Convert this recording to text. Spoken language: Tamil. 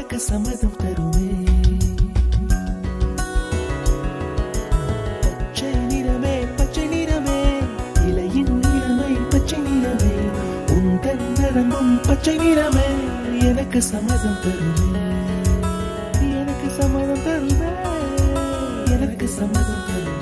எனக்கு சம்மதம் தருமே. பச்சை நிறமே பச்சை நிறமே, இலையின் நிறமை பச்சை நிறமே, உந்தன் நரம்பும் பச்சை நிறமே, எனக்கு சம்மதம் தருமே, எனக்கு சம்மதம் தருமே, எனக்கு சம்மதம் தருமே.